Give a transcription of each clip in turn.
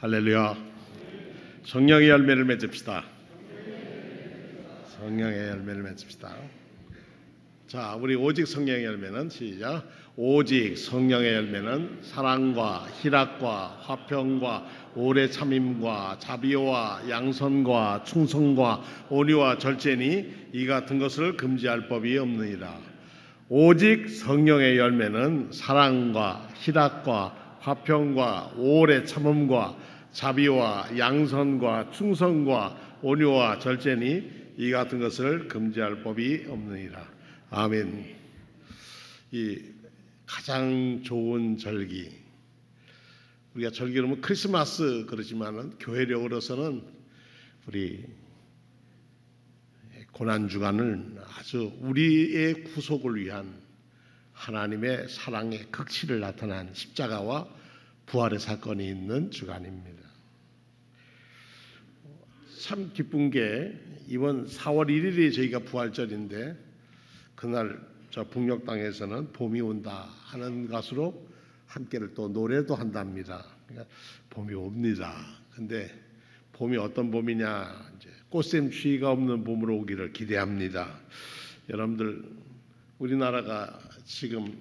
할렐루야. 성령의 열매를 맺읍시다. 성령의 열매를 맺읍시다. 자, 우리 오직 성령의 열매는 시작. 오직 성령의 열매는 사랑과 희락과 화평과 오래 참임과 자비와 양선과 충성과 온유와 절제니 이 같은 것을 금지할 법이 없느니라. 오직 성령의 열매는 사랑과 희락과 화평과 오래 참음과 자비와 양선과 충성과 온유와 절제니 이 같은 것을 금지할 법이 없느니라. 아멘. 이 가장 좋은 절기, 우리가 절기로 뭐 크리스마스 그러지만은 교회력으로서는 우리 고난 주간을 아주 우리의 구속을 위한 하나님의 사랑의 극치를 나타난 십자가와 부활의 사건이 있는 주간입니다. 참 기쁜 게 이번 4월 1일이 저희가 부활절인데 그날 저 북녘 땅에서는 봄이 온다 하는 것으로 함께를 또 노래도 한답니다. 그러니까 봄이 옵니다. 근데 봄이 어떤 봄이냐? 이제 꽃샘추위가 없는 봄으로 오기를 기대합니다. 여러분들 우리나라가 지금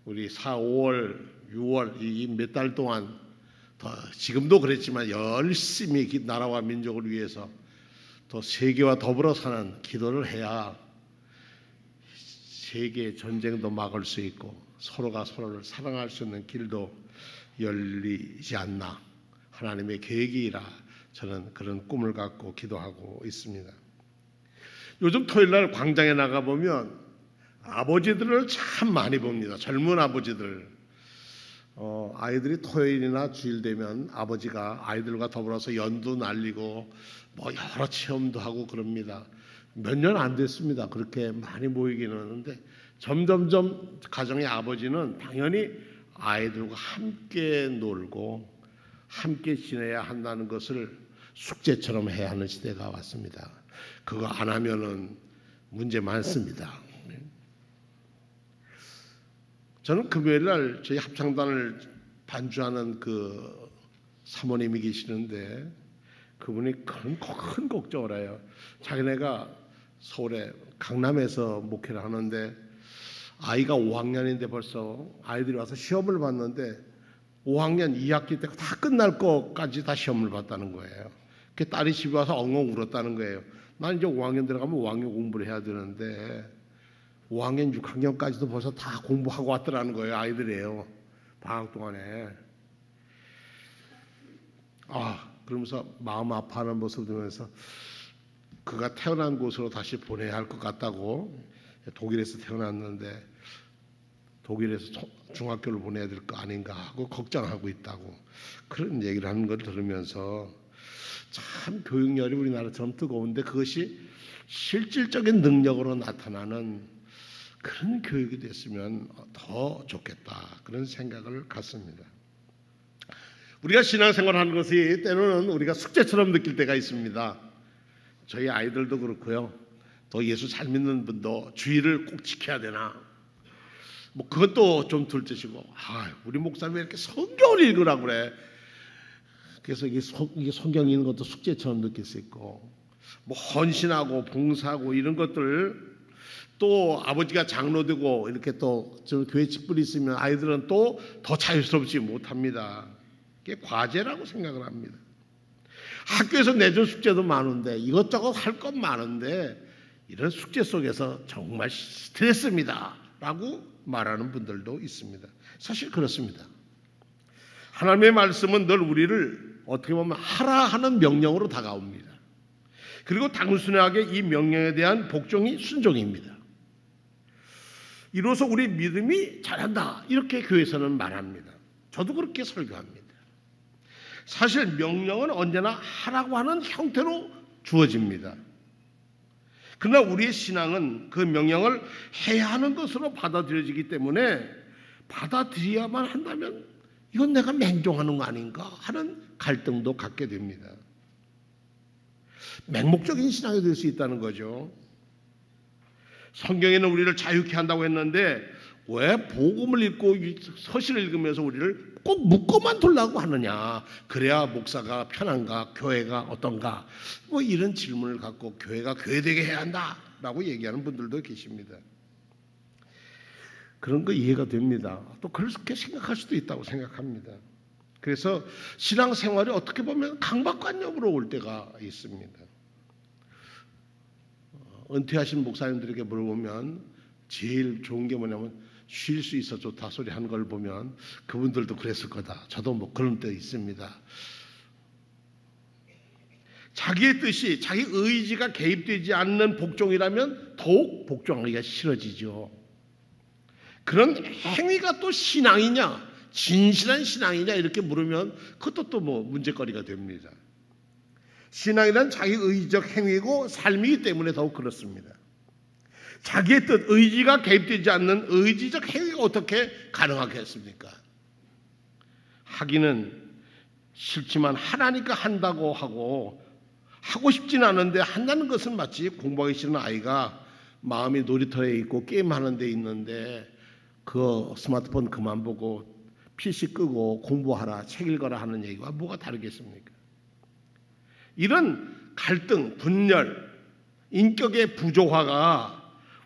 우리 4, 5월, 6월 이 몇 달 동안 더 지금도 그랬지만 열심히 나라와 민족을 위해서 더 세계와 더불어 사는 기도를 해야 세계 전쟁도 막을 수 있고 서로가 서로를 사랑할 수 있는 길도 열리지 않나 하나님의 계획이라 저는 그런 꿈을 갖고 기도하고 있습니다. 요즘 토요일날 광장에 나가보면 아버지들을 참 많이 봅니다. 젊은 아버지들. 아이들이 토요일이나 주일 되면 아버지가 아이들과 더불어서 연도 날리고 뭐 여러 체험도 하고 그럽니다. 몇 년 안 됐습니다. 그렇게 많이 모이기는 하는데 점점점 가정의 아버지는 당연히 아이들과 함께 놀고 함께 지내야 한다는 것을 숙제처럼 해야 하는 시대가 왔습니다. 그거 안 하면은 문제 많습니다. 저는 금요일 날 저희 합창단을 반주하는 그 사모님이 계시는데 그분이 큰 걱정을 해요. 자기네가 서울에 강남에서 목회를 하는데 아이가 5학년인데 벌써 아이들이 와서 시험을 봤는데 5학년 2학기 때 다 끝날 거까지 다 시험을 봤다는 거예요. 그 딸이 집에 와서 엉엉 울었다는 거예요. 난 이제 5학년 들어가면 5학년 공부를 해야 되는데 5학년 6학년까지도 벌써 다 공부하고 왔더라는 거예요. 아이들이에요. 방학 동안에. 그러면서 마음 아파하는 모습을 보면서 그가 태어난 곳으로 다시 보내야 할 것 같다고. 독일에서 태어났는데 독일에서 중학교를 보내야 될 거 아닌가 하고 걱정하고 있다고 그런 얘기를 하는 걸 들으면서 참 교육열이 우리나라처럼 뜨거운데 그것이 실질적인 능력으로 나타나는 그런 교육이 됐으면 더 좋겠다 그런 생각을 갖습니다. 우리가 신앙생활을 하는 것이 때로는 우리가 숙제처럼 느낄 때가 있습니다. 저희 아이들도 그렇고요. 또 예수 잘 믿는 분도 주의를 꼭 지켜야 되나? 뭐 그것도 좀 둘째시고, 우리 목사님 왜 이렇게 성경을 읽으라고 그래? 그래서 이게 성경 읽는 것도 숙제처럼 느낄 수 있고, 뭐 헌신하고 봉사하고 이런 것들 또 아버지가 장로되고 이렇게 또 교회 직분이 있으면 아이들은 또 더 자유스럽지 못합니다. 그게 과제라고 생각을 합니다. 학교에서 내준 숙제도 많은데 이것저것 할 것 많은데 이런 숙제 속에서 정말 스트레스입니다 라고 말하는 분들도 있습니다. 사실 그렇습니다. 하나님의 말씀은 늘 우리를 어떻게 보면 하라 하는 명령으로 다가옵니다. 그리고 단순하게 이 명령에 대한 복종이 순종입니다. 이로써 우리 믿음이 자란다 이렇게 교회에서는 말합니다. 저도 그렇게 설교합니다. 사실 명령은 언제나 하라고 하는 형태로 주어집니다. 그러나 우리의 신앙은 그 명령을 해야 하는 것으로 받아들여지기 때문에 받아들여야만 한다면 이건 내가 맹종하는 거 아닌가 하는 갈등도 갖게 됩니다. 맹목적인 신앙이 될 수 있다는 거죠. 성경에는 우리를 자유케 한다고 했는데 왜 복음을 읽고 서신을 읽으면서 우리를 꼭 묶어만 두려고 하느냐? 그래야 목사가 편한가? 교회가 어떤가? 뭐 이런 질문을 갖고 교회가 교회되게 해야 한다라고 얘기하는 분들도 계십니다. 그런 거 이해가 됩니다. 또 그렇게 생각할 수도 있다고 생각합니다. 그래서 신앙생활이 어떻게 보면 강박관념으로 올 때가 있습니다. 은퇴하신 목사님들에게 물어보면 제일 좋은 게 뭐냐면 쉴 수 있어 좋다 소리 하는 걸 보면 그분들도 그랬을 거다. 저도 뭐 그런 때 있습니다. 자기의 뜻이, 자기 의지가 개입되지 않는 복종이라면 더욱 복종하기가 싫어지죠. 그런 행위가 또 신앙이냐, 진실한 신앙이냐 이렇게 물으면 그것도 또 뭐 문제거리가 됩니다. 신앙이란 자기 의지적 행위고 삶이기 때문에 더욱 그렇습니다. 자기의 뜻, 의지가 개입되지 않는 의지적 행위가 어떻게 가능하겠습니까? 하기는 싫지만 하라니까 한다고 하고 싶지는 않은데 한다는 것은 마치 공부하기 싫은 아이가 마음이 놀이터에 있고 게임하는 데 있는데 그 스마트폰 그만 보고 PC 끄고 공부하라, 책 읽어라 하는 얘기와 뭐가 다르겠습니까? 이런 갈등, 분열, 인격의 부조화가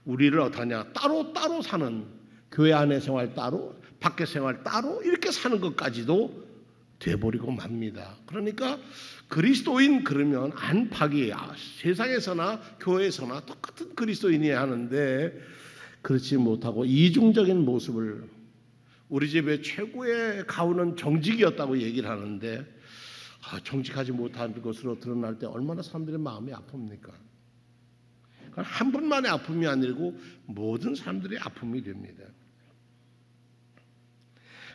우리를 어떠하냐? 따로 사는, 교회 안의 생활 따로, 밖의 생활 따로 이렇게 사는 것까지도 돼버리고 맙니다. 그러니까 그리스도인 그러면 안팎이 세상에서나 교회에서나 똑같은 그리스도인이어야 하는데 그렇지 못하고 이중적인 모습을, 우리 집의 최고의 가훈은 정직이었다고 얘기를 하는데 정직하지 못한 것으로 드러날 때 얼마나 사람들의 마음이 아픕니까? 한 분만의 아픔이 아니고 모든 사람들의 아픔이 됩니다.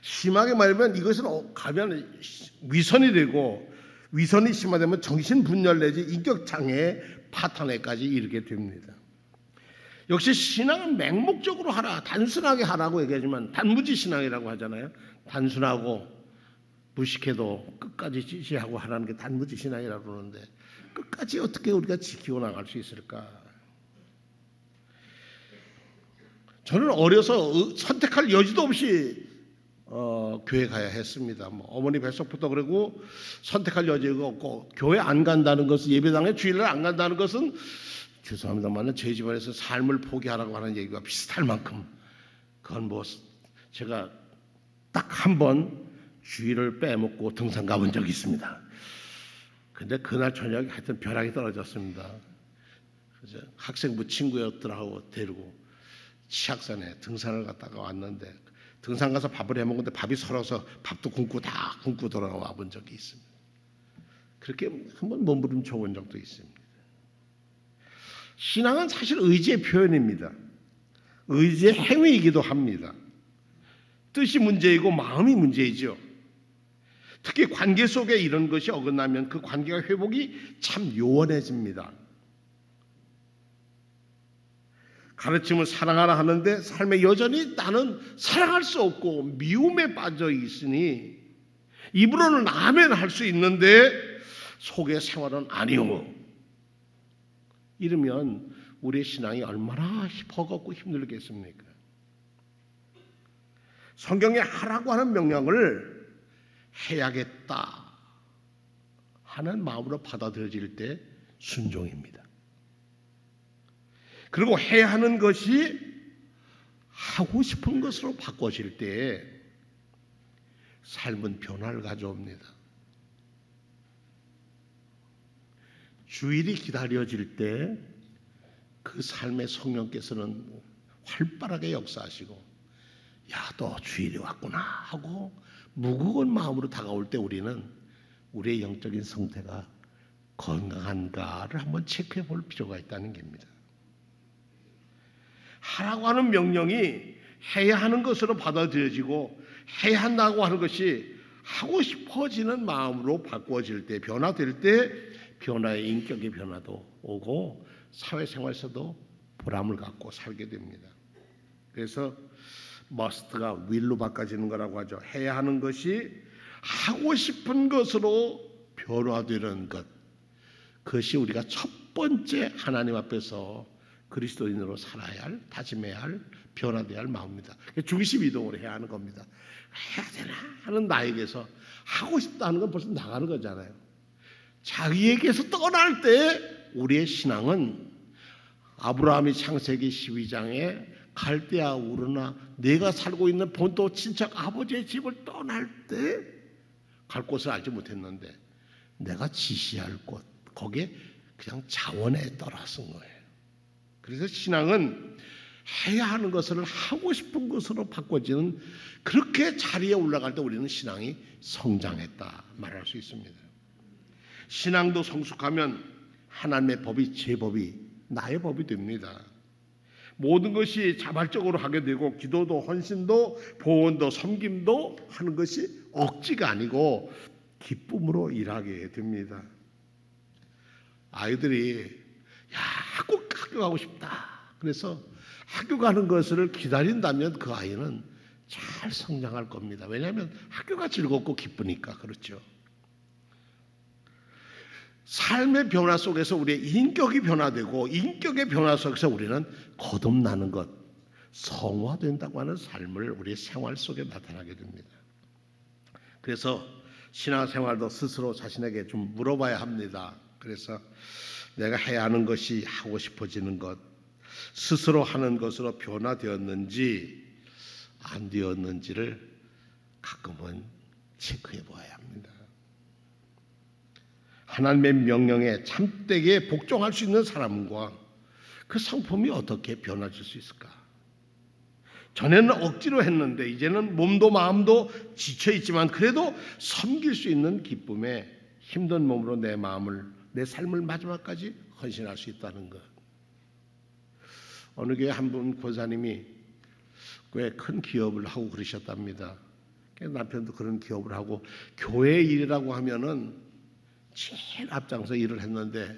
심하게 말하면 이것은 가면 위선이 되고, 위선이 심화되면 정신분열 내지 인격장애 파탄에까지 이르게 됩니다. 역시 신앙은 맹목적으로 하라, 단순하게 하라고 얘기하지만 단무지 신앙이라고 하잖아요. 단순하고 무식해도 끝까지 지지하고 하라는 게 단무지 신앙이라고 그러는데 끝까지 어떻게 우리가 지키고 나갈 수 있을까? 저는 어려서 선택할 여지도 없이 교회 가야 했습니다. 뭐 어머니 뱃속부터 그러고 선택할 여지가 없고 교회 안 간다는 것은, 예배당에 주일날 안 간다는 것은 죄송합니다만 저희 집안에서 삶을 포기하라고 하는 얘기가 비슷할 만큼, 그건 뭐 제가 딱 한 번 주일을 빼먹고 등산 가본 적이 있습니다. 근데 그날 저녁에 하여튼 벼락이 떨어졌습니다. 그래서 학생부 친구들하고 데리고 치악산에 등산을 갔다가 왔는데, 등산 가서 밥을 해먹는데 밥이 설어서 밥도 굶고 다 굶고 돌아와 본 적이 있습니다. 그렇게 한번 몸부림쳐 본 적도 있습니다. 신앙은 사실 의지의 표현입니다. 의지의 행위이기도 합니다. 뜻이 문제이고 마음이 문제이죠. 특히 관계 속에 이런 것이 어긋나면 그 관계가 회복이 참 요원해집니다. 가르침을 사랑하라 하는데 삶에 여전히 나는 사랑할 수 없고 미움에 빠져 있으니 입으로는 아멘 할 수 있는데 속의 생활은 아니오. 이러면 우리의 신앙이 얼마나 버겁고 힘들겠습니까? 성경에 하라고 하는 명령을 해야겠다 하는 마음으로 받아들여질 때 순종입니다. 그리고 해야 하는 것이 하고 싶은 것으로 바꿔질 때 삶은 변화를 가져옵니다. 주일이 기다려질 때 그 삶의 성령께서는 활발하게 역사하시고, 야, 또 주일이 왔구나 하고 무거운 마음으로 다가올 때 우리는 우리의 영적인 상태가 건강한가를 한번 체크해 볼 필요가 있다는 겁니다. 하라고 하는 명령이 해야 하는 것으로 받아들여지고 해야 한다고 하는 것이 하고 싶어지는 마음으로 바꿔질 때, 변화될 때 변화의 인격의 변화도 오고 사회생활에서도 보람을 갖고 살게 됩니다. 그래서 must가 will로 바꿔지는 거라고 하죠. 해야 하는 것이 하고 싶은 것으로 변화되는 것, 그것이 우리가 첫 번째 하나님 앞에서 그리스도인으로 살아야 할, 다짐해야 할, 변화돼야 할 마음입니다. 중심 이동을 해야 하는 겁니다. 해야 되나 하는 나에게서 하고 싶다는 건 벌써 나가는 거잖아요. 자기에게서 떠날 때 우리의 신앙은 아브라함이 창세기 12장에 갈대아 우르나 내가 살고 있는 본토 친척 아버지의 집을 떠날 때 갈 곳을 알지 못했는데 내가 지시할 곳 거기에 그냥 자원에 떠나선 거예요. 그래서 신앙은 해야 하는 것을 하고 싶은 것으로 바꿔지는 그렇게 자리에 올라갈 때 우리는 신앙이 성장했다 말할 수 있습니다. 신앙도 성숙하면 하나님의 법이 제 법이 나의 법이 됩니다. 모든 것이 자발적으로 하게 되고 기도도 헌신도 보온도 섬김도 하는 것이 억지가 아니고 기쁨으로 일하게 됩니다. 아이들이 꼭 학교 가고 싶다. 그래서 학교 가는 것을 기다린다면 그 아이는 잘 성장할 겁니다. 왜냐하면 학교가 즐겁고 기쁘니까. 그렇죠. 삶의 변화 속에서 우리의 인격이 변화되고 인격의 변화 속에서 우리는 거듭나는 것, 성화된다고 하는 삶을 우리의 생활 속에 나타나게 됩니다. 그래서 신앙생활도 스스로 자신에게 좀 물어봐야 합니다. 그래서 내가 해야 하는 것이 하고 싶어지는 것, 스스로 하는 것으로 변화되었는지 안 되었는지를 가끔은 체크해 보아야 합니다. 하나님의 명령에 참되게 복종할 수 있는 사람과 그 성품이 어떻게 변화질 수 있을까? 전에는 억지로 했는데 이제는 몸도 마음도 지쳐 있지만 그래도 섬길 수 있는 기쁨에 힘든 몸으로 내 마음을 내 삶을 마지막까지 헌신할 수 있다는 것. 어느 교회 한 분 권사님이 꽤 큰 기업을 하고 그러셨답니다. 남편도 그런 기업을 하고 교회 일이라고 하면은 제일 앞장서 일을 했는데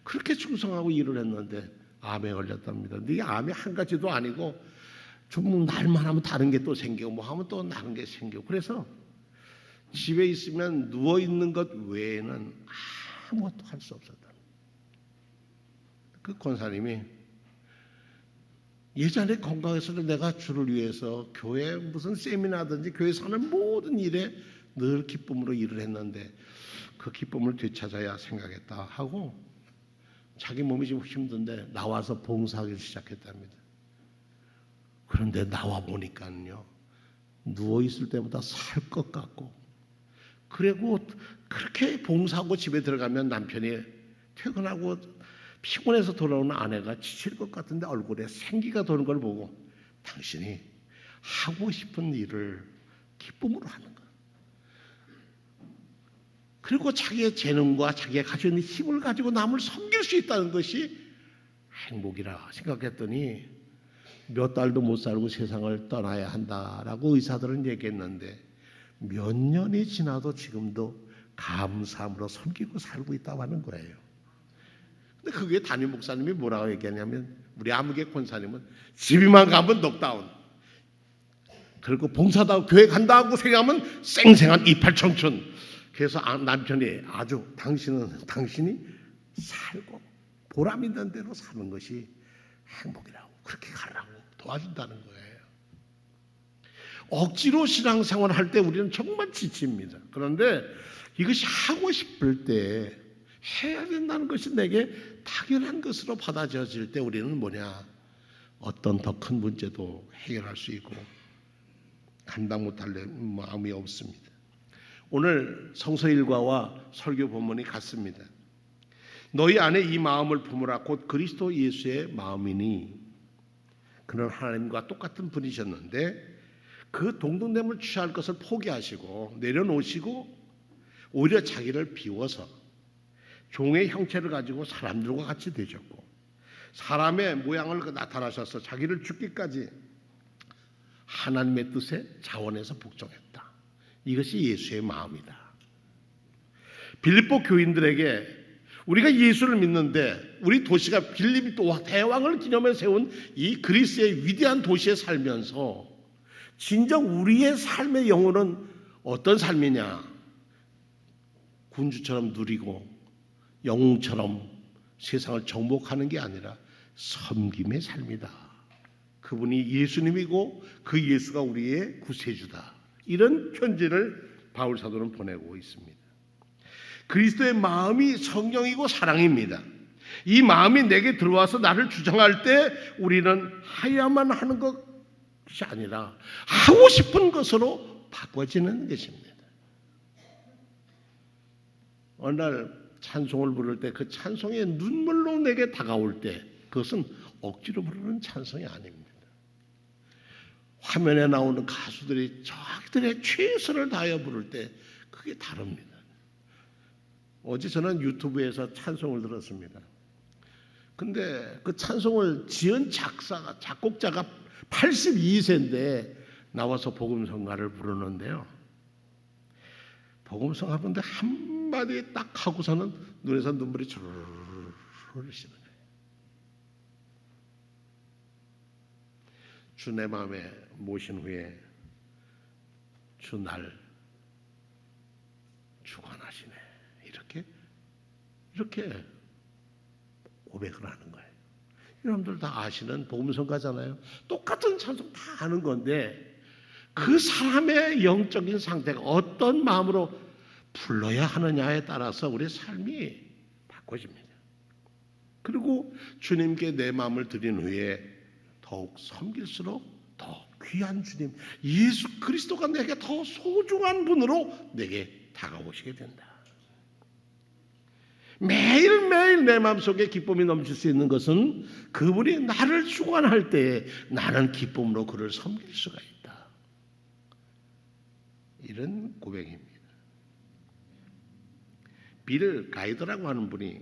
그렇게 충성하고 일을 했는데 암에 걸렸답니다. 근데 이 암이 한 가지도 아니고 좀 날만 하면 다른 게 또 생기고 뭐 하면 또 다른 게 생기고 그래서 집에 있으면 누워 있는 것 외에는 아무것도 할 수 없었다. 그 권사님이 예전에 건강했을 때 내가 주를 위해서 교회 무슨 세미나든지 교회에서 하는 모든 일에 늘 기쁨으로 일을 했는데 그 기쁨을 되찾아야 생각했다 하고 자기 몸이 좀 힘든데 나와서 봉사하기 시작했답니다. 그런데 나와 보니까요 누워 있을 때보다 살 것 같고 그리고 그렇게 봉사하고 집에 들어가면 남편이 퇴근하고 피곤해서 돌아오는 아내가 지칠 것 같은데 얼굴에 생기가 도는 걸 보고 당신이 하고 싶은 일을 기쁨으로 하는 것. 그리고 자기의 재능과 자기가 가지고 있는 힘을 가지고 남을 섬길 수 있다는 것이 행복이라 생각했더니 몇 달도 못 살고 세상을 떠나야 한다라고 의사들은 얘기했는데 몇 년이 지나도 지금도 감사함으로 섬기고 살고 있다고 하는 거예요. 근데 그게 담임 목사님이 뭐라고 얘기하냐면 우리 아무개 권사님은 집에만 가면 넉다운 그리고 봉사도 하고 교회 간다고 생각하면 쌩쌩한 이팔 청춘. 그래서 남편이 아주 당신이 살고 보람 있는 대로 사는 것이 행복이라고 그렇게 가라고 도와준다는 거예요. 억지로 신앙생활을 할 때 우리는 정말 지칩니다. 그런데 이것이 하고 싶을 때 해야 된다는 것이 내게 당연한 것으로 받아들여질 때 우리는 뭐냐 어떤 더 큰 문제도 해결할 수 있고 감당 못할 마음이 없습니다. 오늘 성서 일과와 설교 본문이 같습니다. 너희 안에 이 마음을 품으라 곧 그리스도 예수의 마음이니 그는 하나님과 똑같은 분이셨는데 그 동등됨을 취할 것을 포기하시고 내려놓으시고 오히려 자기를 비워서 종의 형체를 가지고 사람들과 같이 되셨고 사람의 모양을 나타나셔서 자기를 죽기까지 하나님의 뜻에 자원해서 복종했다. 이것이 예수의 마음이다. 빌립보 교인들에게 우리가 예수를 믿는데 우리 도시가 빌립이 또 대왕을 기념해 세운 이 그리스의 위대한 도시에 살면서 진정 우리의 삶의 영혼은 어떤 삶이냐? 군주처럼 누리고 영웅처럼 세상을 정복하는 게 아니라 섬김의 삶이다. 그분이 예수님이고 그 예수가 우리의 구세주다. 이런 편지를 바울 사도는 보내고 있습니다. 그리스도의 마음이 성령이고 사랑입니다. 이 마음이 내게 들어와서 나를 주장할 때 우리는 해야만 하는 것이 아니라 하고 싶은 것으로 바꿔지는 것입니다. 어느 날 찬송을 부를 때 그 찬송의 눈물로 내게 다가올 때 그것은 억지로 부르는 찬송이 아닙니다. 화면에 나오는 가수들이 자기들의 최선을 다하여 부를 때 그게 다릅니다. 어제 저는 유튜브에서 찬송을 들었습니다. 근데 그 찬송을 지은 작곡자가 82세인데 나와서 복음성가를 부르는데요. 복음성가 부르는데 한마디 딱 하고서는 눈에서 눈물이 주르르 흐르시는 거예요. 주 내 마음에 모신 후에 주 날 주관하시네. 이렇게 고백을 하는 거예요. 여러분들 다 아시는 복음성가잖아요. 똑같은 찬송 다 아는 건데 그 사람의 영적인 상태가 어떤 마음으로 불러야 하느냐에 따라서 우리의 삶이 바꿔집니다. 그리고 주님께 내 마음을 드린 후에 더욱 섬길수록 더 귀한 주님 예수 그리스도가 내게 더 소중한 분으로 내게 다가오시게 된다. 매일매일 내 마음속에 기쁨이 넘칠 수 있는 것은 그분이 나를 주관할 때에 나는 기쁨으로 그를 섬길 수가 있다. 이런 고백입니다. 빌 가이더라고 하는 분이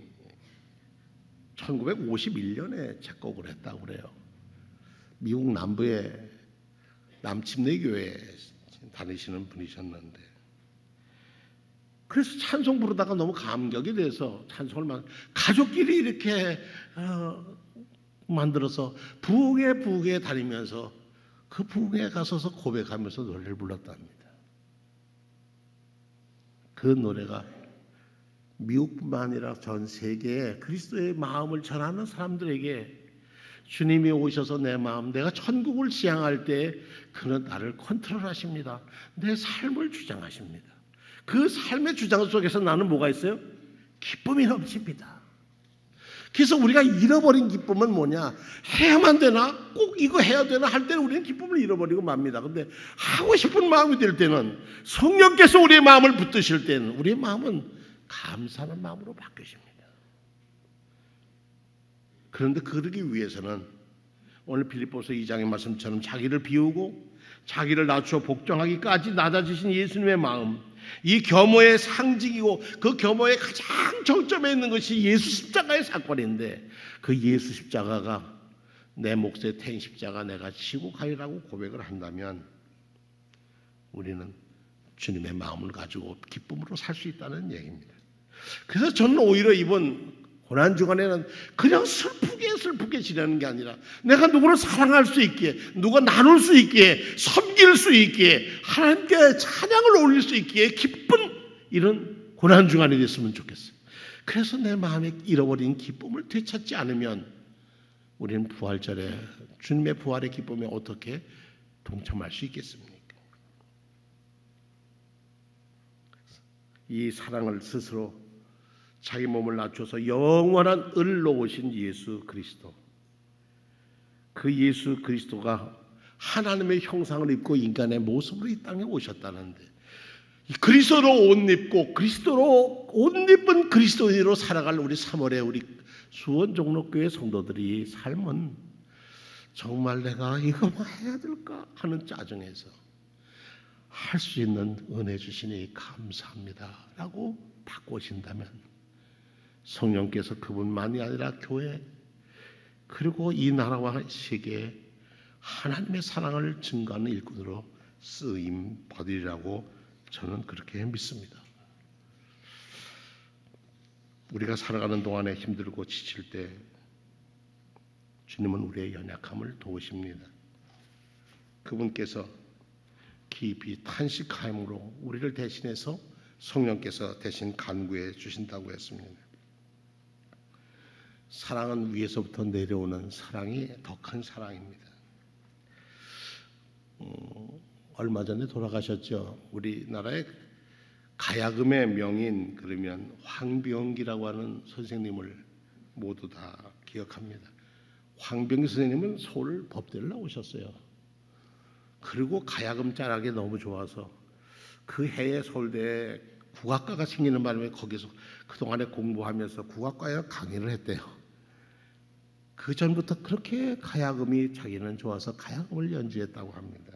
1951년에 작곡을 했다고 그래요. 미국 남부의 남침내교회에 다니시는 분이셨는데 그래서 찬송 부르다가 너무 감격이 돼서 찬송을 막 가족끼리 이렇게 만들어서 부흥에 다니면서 그 부흥에 가서서 고백하면서 노래를 불렀답니다. 그 노래가 미국뿐만 아니라 전 세계에 그리스도의 마음을 전하는 사람들에게 주님이 오셔서 내 마음, 내가 천국을 지향할 때 그는 나를 컨트롤하십니다. 내 삶을 주장하십니다. 그 삶의 주장 속에서 나는 뭐가 있어요? 기쁨이 넘칩니다. 그래서 우리가 잃어버린 기쁨은 뭐냐? 해야만 되나? 꼭 이거 해야 되나? 할 때는 우리는 기쁨을 잃어버리고 맙니다. 근데 하고 싶은 마음이 될 때는 성령께서 우리의 마음을 붙드실 때는 우리의 마음은 감사하는 마음으로 바뀌십니다. 그런데 그러기 위해서는 오늘 빌립보서 2장의 말씀처럼 자기를 비우고 자기를 낮추어 복종하기까지 낮아지신 예수님의 마음, 이 겸허의 상징이고 그 겸허의 가장 정점에 있는 것이 예수 십자가의 사건인데 그 예수 십자가가 내 몫에 태인 십자가 내가 지고 가리라고 고백을 한다면 우리는 주님의 마음을 가지고 기쁨으로 살 수 있다는 얘기입니다. 그래서 저는 오히려 이번 고난주간에는 그냥 슬프게 지내는 게 아니라 내가 누구를 사랑할 수 있게, 누가 나눌 수 있게, 섬길 수 있게, 하나님께 찬양을 올릴 수 있게 기쁜 이런 고난주간이 됐으면 좋겠어요. 그래서 내 마음에 잃어버린 기쁨을 되찾지 않으면 우리는 부활절에 주님의 부활의 기쁨에 어떻게 동참할 수 있겠습니까? 이 사랑을 스스로 자기 몸을 낮춰서 영원한 을로 오신 예수 그리스도, 그 예수 그리스도가 하나님의 형상을 입고 인간의 모습으로 이 땅에 오셨다는데 그리스도로 옷 입고 그리스도로 옷 입은 그리스도인으로 살아갈 우리 3월의 우리 수원종로교회 성도들이 삶은 정말 내가 이거 뭐 해야 될까 하는 짜증에서 할 수 있는 은혜 주시니 감사합니다 라고 바꾸신다면 성령께서 그분만이 아니라 교회 그리고 이 나라와 세계에 하나님의 사랑을 증거하는 일꾼으로 쓰임 받으리라고 저는 그렇게 믿습니다. 우리가 살아가는 동안에 힘들고 지칠 때 주님은 우리의 연약함을 도우십니다. 그분께서 깊이 탄식함으로 우리를 대신해서 성령께서 대신 간구해 주신다고 했습니다. 사랑은 위에서부터 내려오는 사랑이 더 큰 사랑입니다. 얼마 전에 돌아가셨죠. 우리나라의 가야금의 명인 그러면 황병기라고 하는 선생님을 모두 다 기억합니다. 황병기 선생님은 서울 법대를 나오셨어요. 그리고 가야금 자락이 너무 좋아서 그 해에 서울대에 국악과가 생기는 바람에 거기서 그동안에 공부하면서 국악과에 강의를 했대요. 그 전부터 그렇게 가야금이 자기는 좋아서 가야금을 연주했다고 합니다.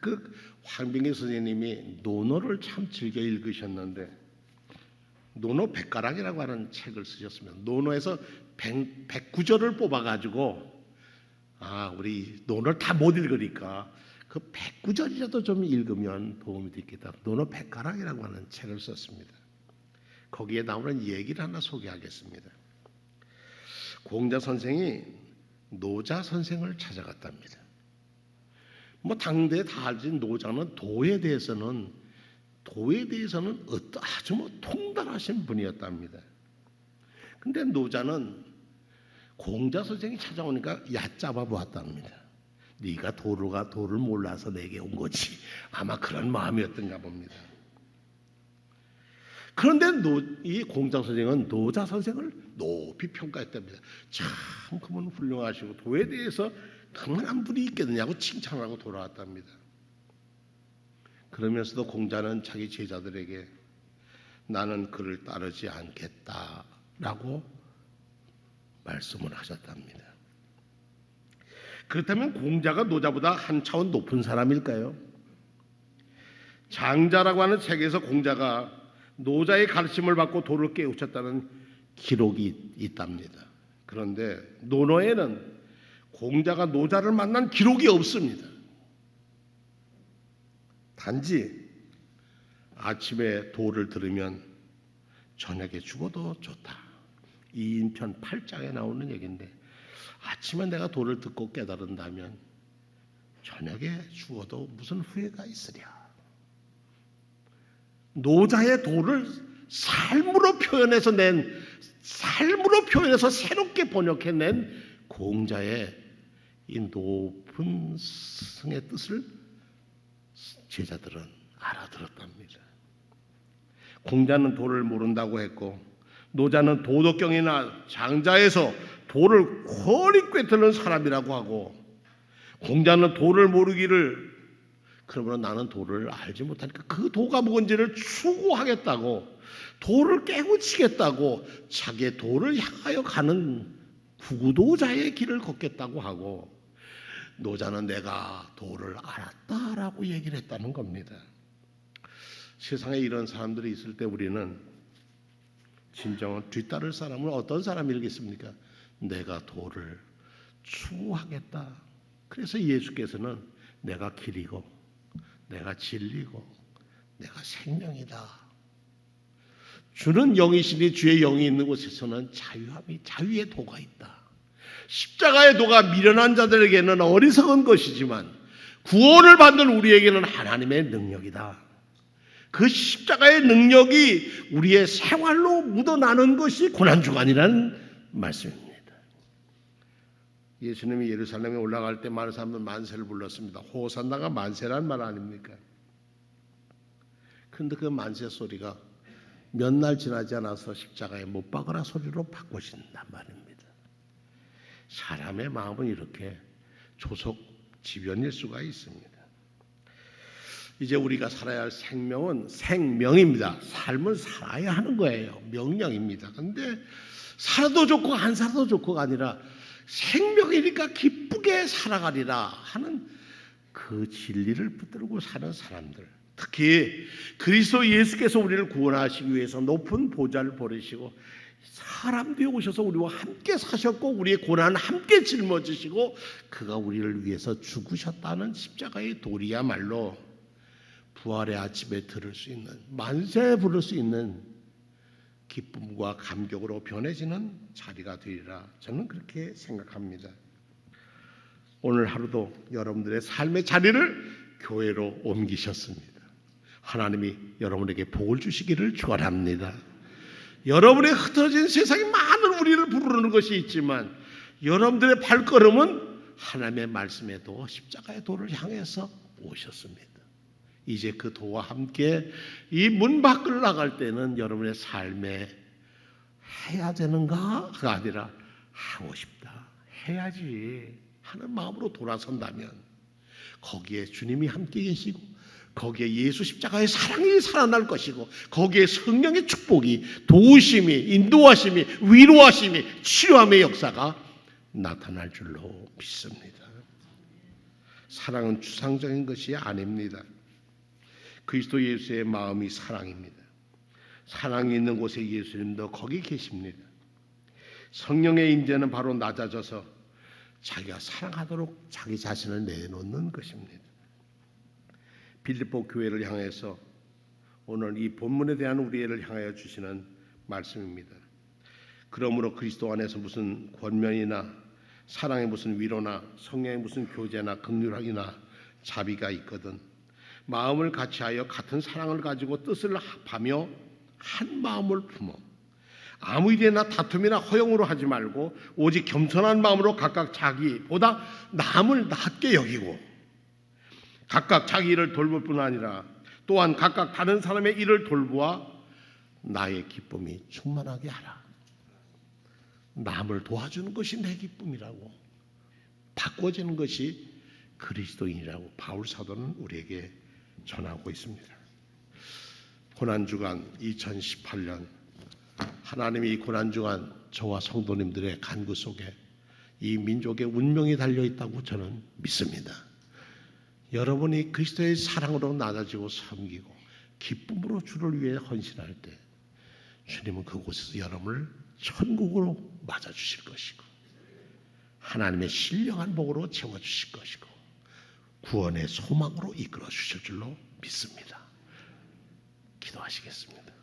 그 황병기 선생님이 논어를 참 즐겨 읽으셨는데 논어 백가락이라고 하는 책을 쓰셨습니다. 논어에서 109절을 뽑아가지고 우리 논어를 다 못 읽으니까 그 109절이라도 좀 읽으면 도움이 되겠다. 논어 백가락이라고 하는 책을 썼습니다. 거기에 나오는 얘기를 하나 소개하겠습니다. 공자 선생이 노자 선생을 찾아갔답니다. 당대에 다 알진 노자는 도에 대해서는 아주 통달하신 분이었답니다. 근데 노자는 공자 선생이 찾아오니까 얕잡아 보았답니다. 네가 도를 몰라서 내게 온 거지. 아마 그런 마음이었던가 봅니다. 그런데 이 공자 선생은 노자 선생을 높이 평가했답니다. 참 그분 훌륭하시고 도에 대해서 그만한 분이 있겠느냐고 칭찬하고 돌아왔답니다. 그러면서도 공자는 자기 제자들에게 나는 그를 따르지 않겠다라고 말씀을 하셨답니다. 그렇다면 공자가 노자보다 한 차원 높은 사람일까요? 장자라고 하는 책에서 공자가 노자의 가르침을 받고 도를 깨우쳤다는 기록이 있답니다. 그런데 논어에는 공자가 노자를 만난 기록이 없습니다. 단지 아침에 도를 들으면 저녁에 죽어도 좋다. 이인편 8장에 나오는 얘기인데 아침에 내가 도를 듣고 깨달은다면 저녁에 죽어도 무슨 후회가 있으랴. 노자의 도를 삶으로 표현해서 새롭게 번역해낸 공자의 이 높은 승의 뜻을 제자들은 알아들었답니다. 공자는 도를 모른다고 했고 노자는 도덕경이나 장자에서 도를 훤히 꿰뚫는 사람이라고 하고 공자는 도를 모르기를 그러면 나는 도를 알지 못하니까 그 도가 뭔지를 추구하겠다고 도를 깨우치겠다고 자기의 도를 향하여 가는 구구도자의 길을 걷겠다고 하고 노자는 내가 도를 알았다라고 얘기를 했다는 겁니다. 세상에 이런 사람들이 있을 때 우리는 진정한 뒤따를 사람은 어떤 사람이겠습니까? 내가 도를 추구하겠다. 그래서 예수께서는 내가 길이고 내가 진리고 내가 생명이다. 주는 영이시니 주의 영이 있는 곳에서는 자유의 도가 있다. 십자가의 도가 미련한 자들에게는 어리석은 것이지만 구원을 받는 우리에게는 하나님의 능력이다. 그 십자가의 능력이 우리의 생활로 묻어나는 것이 고난주간이라는 말씀입니다. 예수님이 예루살렘에 올라갈 때 많은 사람들 만세를 불렀습니다. 호산나가 만세란 말 아닙니까? 그런데 그 만세 소리가 몇 날 지나지 않아서 십자가에 못 박으라 소리로 바꿔진단 말입니다. 사람의 마음은 이렇게 조속지변일 수가 있습니다. 이제 우리가 살아야 할 생명은 생명입니다. 삶을 살아야 하는 거예요. 명령입니다. 그런데 살아도 좋고 안 살아도 좋고가 아니라 생명이니까 기쁘게 살아가리라 하는 그 진리를 붙들고 사는 사람들, 특히 그리스도 예수께서 우리를 구원하시기 위해서 높은 보좌를 버리시고 사람 되어 오셔서 우리와 함께 사셨고 우리의 고난을 함께 짊어지시고 그가 우리를 위해서 죽으셨다는 십자가의 도리야말로 부활의 아침에 들을 수 있는 만세 부를 수 있는 기쁨과 감격으로 변해지는 자리가 되리라 저는 그렇게 생각합니다. 오늘 하루도 여러분들의 삶의 자리를 교회로 옮기셨습니다. 하나님이 여러분에게 복을 주시기를 축원합니다. 여러분의 흩어진 세상에 많은 우리를 부르는 것이 있지만 여러분들의 발걸음은 하나님의 말씀의 도, 십자가의 도를 향해서 오셨습니다. 이제 그 도와 함께 이 문 밖을 나갈 때는 여러분의 삶에 해야 되는가가 아니라 하고 싶다, 해야지 하는 마음으로 돌아선다면 거기에 주님이 함께 계시고 거기에 예수 십자가의 사랑이 살아날 것이고 거기에 성령의 축복이, 도우심이, 인도하심이, 위로하심이, 치유함의 역사가 나타날 줄로 믿습니다. 사랑은 추상적인 것이 아닙니다. 그리스도 예수의 마음이 사랑입니다. 사랑이 있는 곳에 예수님도 거기 계십니다. 성령의 임재는 바로 낮아져서 자기가 사랑하도록 자기 자신을 내놓는 것입니다. 빌립보 교회를 향해서 오늘 이 본문에 대한 우리를 향하여 주시는 말씀입니다. 그러므로 그리스도 안에서 무슨 권면이나 사랑의 무슨 위로나 성령의 무슨 교제나 긍휼이나 자비가 있거든 마음을 같이하여 같은 사랑을 가지고 뜻을 합하며 한 마음을 품어 아무 일이나 다툼이나 허용으로 하지 말고 오직 겸손한 마음으로 각각 자기보다 남을 낮게 여기고 각각 자기 일을 돌볼 뿐 아니라 또한 각각 다른 사람의 일을 돌보아 나의 기쁨이 충만하게 하라. 남을 도와주는 것이 내 기쁨이라고, 바꿔지는 것이 그리스도인이라고 바울 사도는 우리에게 전하고 있습니다. 고난주간 2018년 하나님이 이 고난주간 저와 성도님들의 간구 속에 이 민족의 운명이 달려있다고 저는 믿습니다. 여러분이 그리스도의 사랑으로 낮아지고 섬기고 기쁨으로 주를 위해 헌신할 때 주님은 그곳에서 여러분을 천국으로 맞아주실 것이고 하나님의 신령한 복으로 채워주실 것이고 구원의 소망으로 이끌어 주실 줄로 믿습니다. 기도하시겠습니다.